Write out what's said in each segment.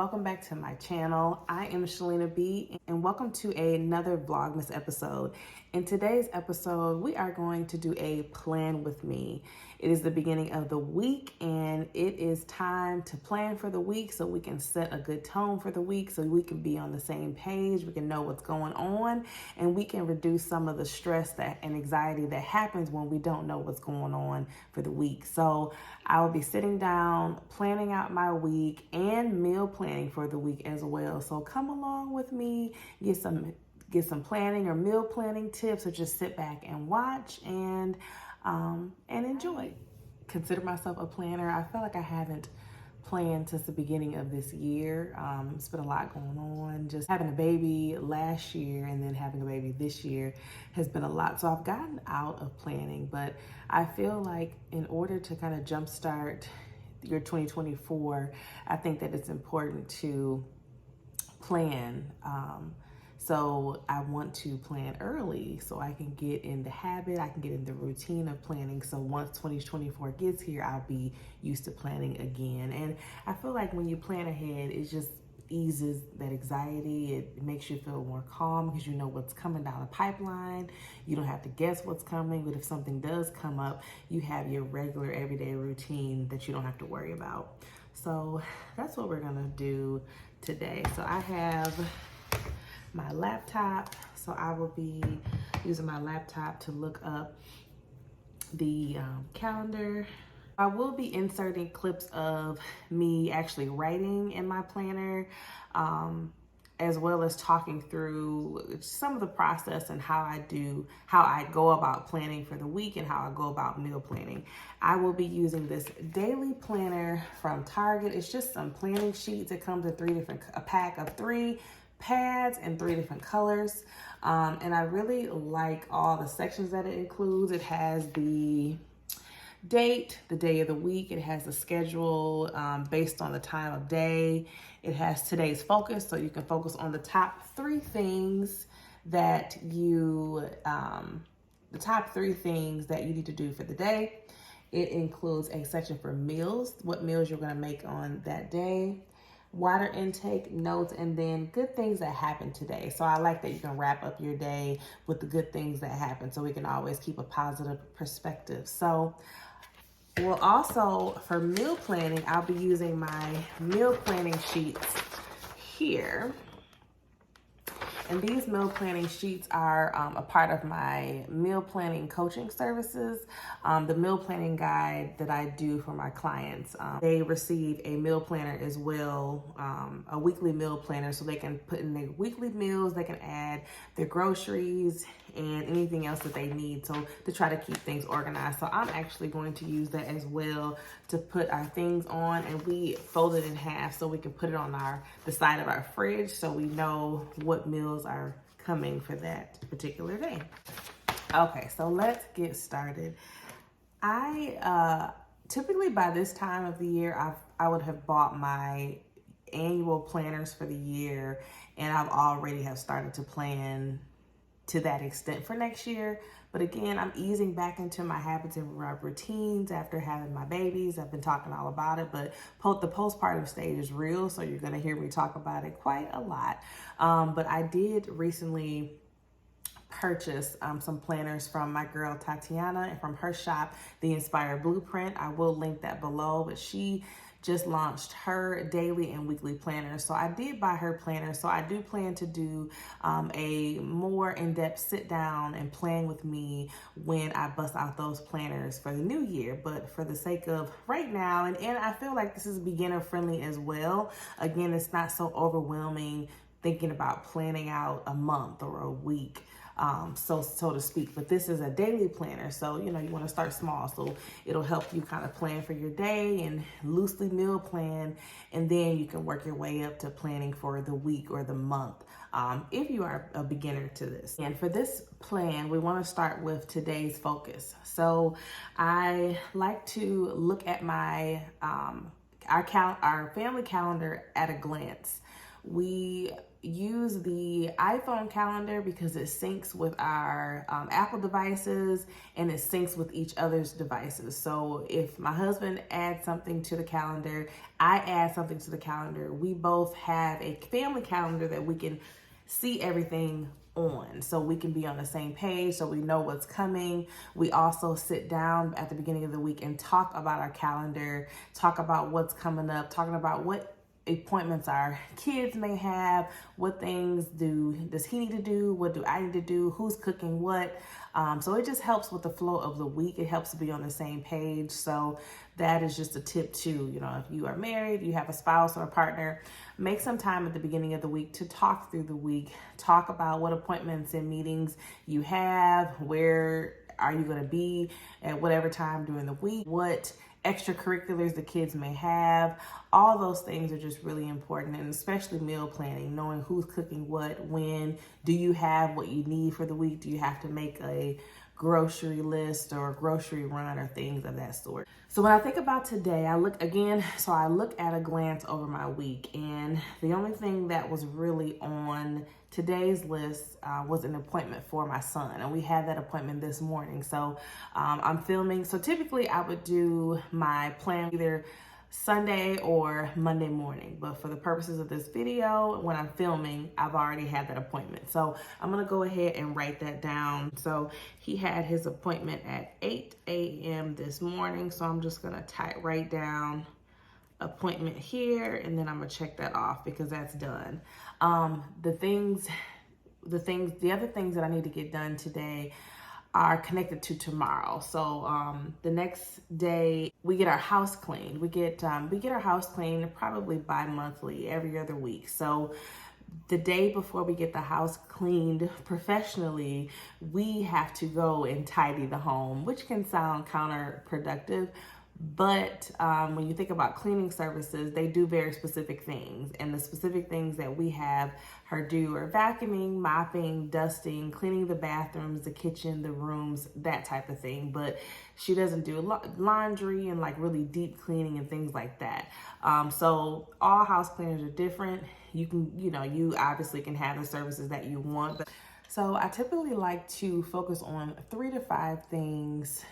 welcome back to my channel. I am Shalina B, and welcome to another Vlogmas episode. In today's episode, we are going to do a plan with me. It is the beginning of the week, and it is time to plan for the week so we can set a good tone for the week, so we can be on the same page, we can know what's going on, and we can reduce some of the stress and anxiety that happens when we don't know what's going on for the week. So I will be sitting down, planning out my week and meal planning for the week as well. So come along with me, get some planning or meal planning tips, or just sit back and watch and enjoy. Consider myself a planner. I feel like I haven't planned since the beginning of this year. It's been a lot going on. Just having a baby last year and then having a baby this year has been a lot. So I've gotten out of planning, but I feel like in order to kind of jumpstart your 2024, I think that it's important to plan. So I want to plan early so I can get in the habit, I can get in the routine of planning. So once 2024 gets here, I'll be used to planning again. And I feel like when you plan ahead, it just eases that anxiety. It makes you feel more calm because you know what's coming down the pipeline. You don't have to guess what's coming, but if something does come up, you have your regular everyday routine that you don't have to worry about. So that's what we're gonna do today. So I have my laptop, so I will be using my laptop to look up the calendar. I will be inserting clips of me actually writing in my planner, as well as talking through some of the process and how I go about planning for the week and how I go about meal planning. I will be using this daily planner from Target. It's just some planning sheets. It comes in a pack of 3 pads in 3 different colors. And I really like all the sections that it includes. It has the date, the day of the week. It has the schedule based on the time of day. It has today's focus, so you can focus on the top 3 things that you need to do for the day. It includes a section for meals, what meals you're going to make on that day, water intake, notes, and then good things that happened today. So I like that you can wrap up your day with the good things that happen, so we can always keep a positive perspective. So well, also for meal planning, I'll be using my meal planning sheets here. And these meal planning sheets are a part of my meal planning coaching services. The meal planning guide that I do for my clients, they receive a meal planner as well, a weekly meal planner, so they can put in their weekly meals, they can add their groceries and anything else that they need, so to try to keep things organized. So I'm actually going to use that as well to put our things on, and we fold it in half so we can put it on the side of our fridge so we know what meals are coming for that particular day. Okay, so let's get started. I typically by this time of the year, I would have bought my annual planners for the year, and I've already have started to plan to that extent for next year. But again, I'm easing back into my habits and my routines after having my babies. I've been talking all about it, but the postpartum stage is real, so you're gonna hear me talk about it quite a lot. But I did recently purchase some planners from my girl Tatiana and from her shop, The Inspired Blueprint. I will link that below, but she just launched her daily and weekly planner. So I did buy her planner. So I do plan to do a more in-depth sit down and plan with me when I bust out those planners for the new year. But for the sake of right now, and I feel like this is beginner friendly as well. Again, it's not so overwhelming thinking about planning out a month or a week. So to speak, but this is a daily planner. So, you want to start small. So it'll help you kind of plan for your day and loosely meal plan. And then you can work your way up to planning for the week or the month, if you are a beginner to this. And for this plan, we want to start with today's focus. So I like to look at our family calendar at a glance. We use the iPhone calendar because it syncs with our Apple devices and it syncs with each other's devices. So if my husband adds something to the calendar, I add something to the calendar. We both have a family calendar that we can see everything on, so we can be on the same page, so we know what's coming. We also sit down at the beginning of the week and talk about our calendar, talk about what's coming up, talking about what appointments our kids may have, what things does he need to do, what do I need to do, who's cooking what. So it just helps with the flow of the week. It helps to be on the same page. So that is just a tip too. You know, if you are married, you have a spouse or a partner, make some time at the beginning of the week to talk through the week, talk about what appointments and meetings you have, where are you going to be at whatever time during the week, what extracurriculars the kids may have. All those things are just really important, and especially meal planning, knowing who's cooking what, when. Do you have what you need for the week? Do you have to make a grocery list or a grocery run or things of that sort? So when I think about today, I look at a glance over my week, and the only thing that was really on today's list was an appointment for my son, and we had that appointment this morning. So I'm filming. So typically I would do my plan either Sunday or Monday morning, but for the purposes of this video, when I'm filming, I've already had that appointment. So I'm gonna go ahead and write that down. So he had his appointment at 8 a.m. this morning. So I'm just gonna write down appointment here, and then I'm gonna check that off because that's done. The other things that I need to get done today are connected to tomorrow. So the next day we get our house cleaned. We get our house cleaned probably bi-monthly, every other week. So the day before we get the house cleaned professionally, we have to go and tidy the home, which can sound counterproductive. But when you think about cleaning services, they do very specific things. And the specific things that we have her do are vacuuming, mopping, dusting, cleaning the bathrooms, the kitchen, the rooms, that type of thing. But she doesn't do laundry and like really deep cleaning and things like that. So all house cleaners are different. You obviously can have the services that you want. But so I typically like to focus on 3 to 5 things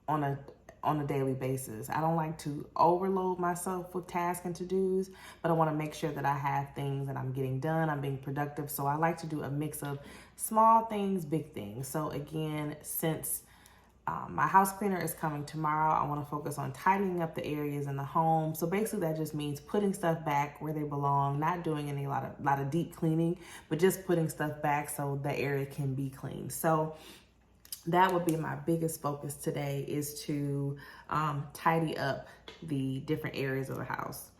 on a daily basis. I don't like to overload myself with tasks and to-dos, but I want to make sure that I have things that I'm getting done, I'm being productive. So I like to do a mix of small things, big things. So again, since my house cleaner is coming tomorrow, I want to focus on tidying up the areas in the home. So basically that just means putting stuff back where they belong, not doing a lot of deep cleaning, but just putting stuff back so the area can be cleaned. So that would be my biggest focus today, is to tidy up the different areas of the house.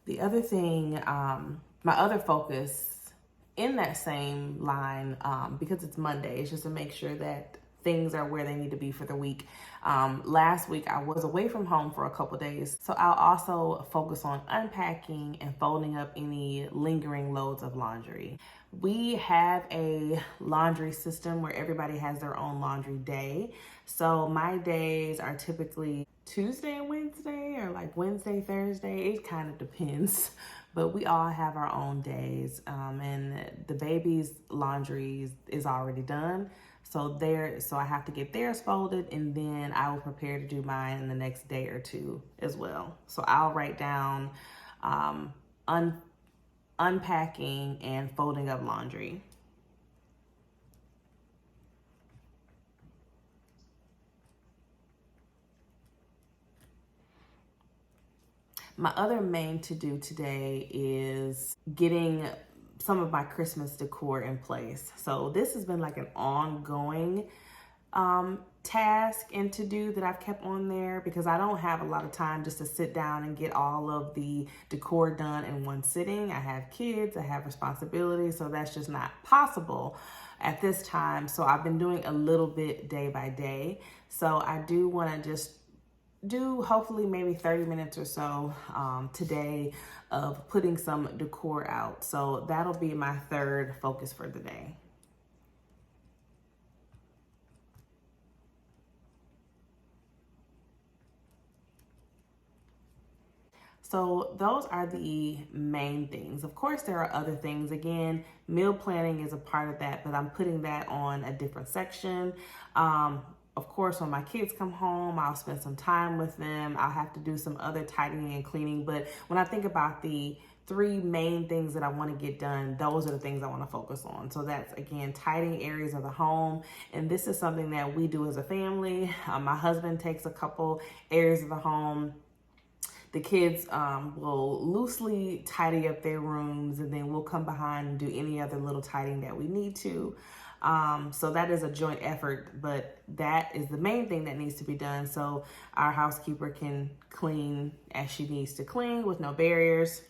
The other thing, my other focus in that same line, because it's Monday, is just to make sure that things are where they need to be for the week. Last week I was away from home for a couple days, so I'll also focus on unpacking and folding up any lingering loads of laundry. We have a laundry system where everybody has their own laundry day. So my days are typically Tuesday and Wednesday, or like Wednesday, Thursday. It kind of depends, but we all have our own days. And the baby's laundry is already done. So I have to get theirs folded, and then I will prepare to do mine in the next day or two as well. So I'll write down unpacking and folding up laundry. My other main to-do today is getting some of my Christmas decor in place. So this has been like an ongoing task and to-do that I've kept on there, because I don't have a lot of time just to sit down and get all of the decor done in one sitting. I have kids, I have responsibilities, so that's just not possible at this time. So I've been doing a little bit day by day. So I do want to just do hopefully maybe 30 minutes or so today of putting some decor out. So that'll be my third focus for the day. So those are the main things. Of course, there are other things. Again, meal planning is a part of that, but I'm putting that on a different section. Of course, when my kids come home, I'll spend some time with them. I'll have to do some other tidying and cleaning. But when I think about the three main things that I want to get done, those are the things I want to focus on. So that's, again, tidying areas of the home. And this is something that we do as a family. My husband takes a couple areas of the home. The kids will loosely tidy up their rooms, and then we'll come behind and do any other little tidying that we need to. So that is a joint effort, but that is the main thing that needs to be done so our housekeeper can clean as she needs to clean with no barriers.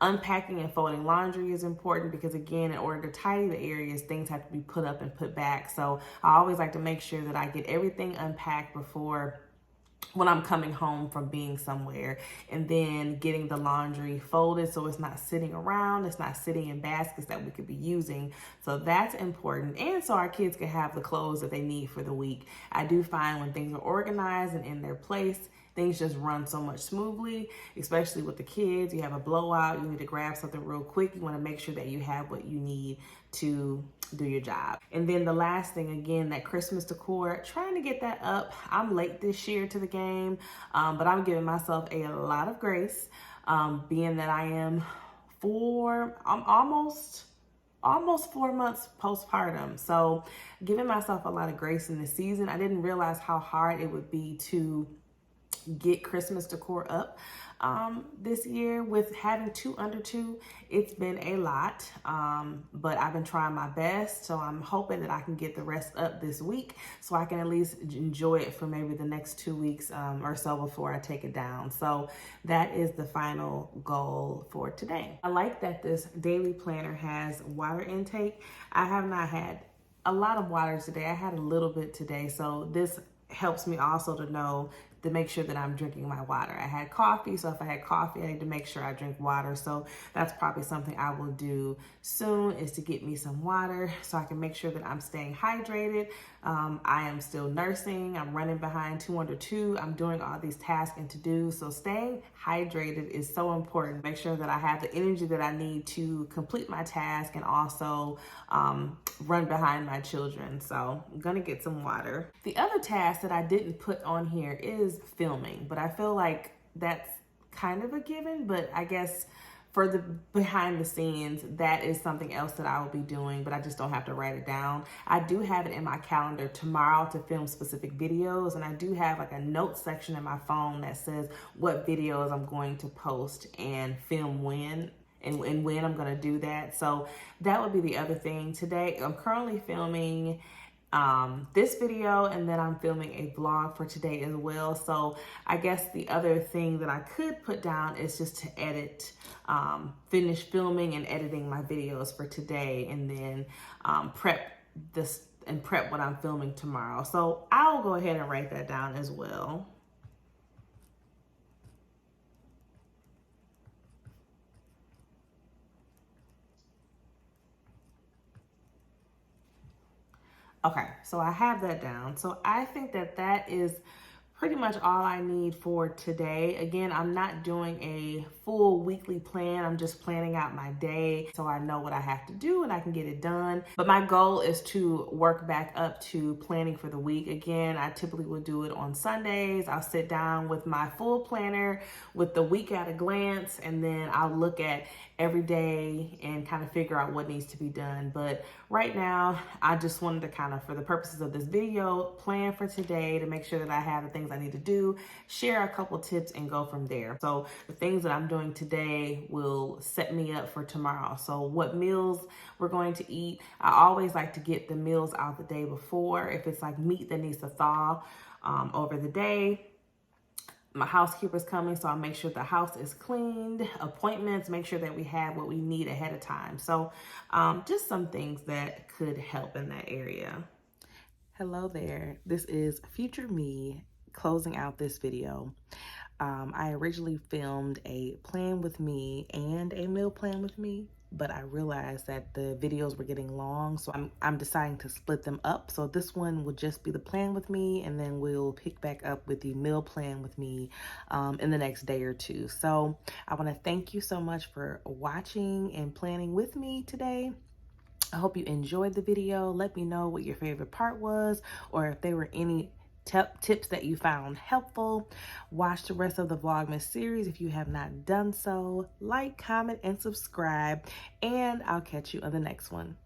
Unpacking and folding laundry is important because, again, in order to tidy the areas, things have to be put up and put back. So I always like to make sure that I get everything unpacked before when I'm coming home from being somewhere, and then getting the laundry folded so it's not sitting around, it's not sitting in baskets that we could be using. So that's important. And so our kids can have the clothes that they need for the week. I do find when things are organized and in their place, things just run so much smoothly, especially with the kids. You have a blowout, you need to grab something real quick. You want to make sure that you have what you need to do your job. And then the last thing, again, that Christmas decor, trying to get that up. I'm late this year to the game, but I'm giving myself a lot of grace, being that I am I'm almost 4 months postpartum. So giving myself a lot of grace in this season. I didn't realize how hard it would be to get Christmas decor up this year. With having two under two, it's been a lot, but I've been trying my best. So I'm hoping that I can get the rest up this week so I can at least enjoy it for maybe the next 2 weeks or so before I take it down. So that is the final goal for today. I like that this daily planner has water intake. I have not had a lot of water today. I had a little bit today. So this helps me also to know to make sure that I'm drinking my water. I had coffee, so if I had coffee, I need to make sure I drink water. So that's probably something I will do soon, is to get me some water so I can make sure that I'm staying hydrated. I am still nursing. I'm running behind 2 under 2. I'm doing all these tasks and to-dos. So staying hydrated is so important. Make sure that I have the energy that I need to complete my task and also run behind my children. So I'm gonna get some water. The other task that I didn't put on here is filming, but I feel like that's kind of a given, but I guess for the behind the scenes, that is something else that I will be doing, but I just don't have to write it down. I do have it in my calendar tomorrow to film specific videos, and I do have like a notes section in my phone that says what videos I'm going to post and film when. And when I'm gonna do that. So that would be the other thing. Today, I'm currently filming this video, and then I'm filming a vlog for today as well. So I guess the other thing that I could put down is just to edit, finish filming and editing my videos for today, and then prep what I'm filming tomorrow. So I'll go ahead and write that down as well. Okay, so I have that down. So I think that that is pretty much all I need for today. Again, I'm not doing a full weekly plan. I'm just planning out my day so I know what I have to do and I can get it done. But my goal is to work back up to planning for the week. Again, I typically will do it on Sundays. I'll sit down with my full planner with the week at a glance, and then I'll look at every day and kind of figure out what needs to be done. But right now, I just wanted to kind of, for the purposes of this video, plan for today to make sure that I have the things I need to do, share a couple tips, and go from there. So the things that I'm doing today will set me up for tomorrow. So what meals we're going to eat, I always like to get the meals out the day before. If it's like meat that needs to thaw over the day, my housekeeper's coming, so I'll make sure the house is cleaned, appointments, make sure that we have what we need ahead of time. So just some things that could help in that area. Hello there. This is future me closing out this video. I originally filmed a plan with me and a meal plan with me, but I realized that the videos were getting long, so I'm deciding to split them up. So this one will just be the plan with me, and then we'll pick back up with the meal plan with me in the next day or two. So I want to thank you so much for watching and planning with me today. I hope you enjoyed the video. Let me know what your favorite part was, or if there were any tips that you found helpful. Watch the rest of the Vlogmas series if you have not done so. Like, comment, and subscribe, and I'll catch you on the next one.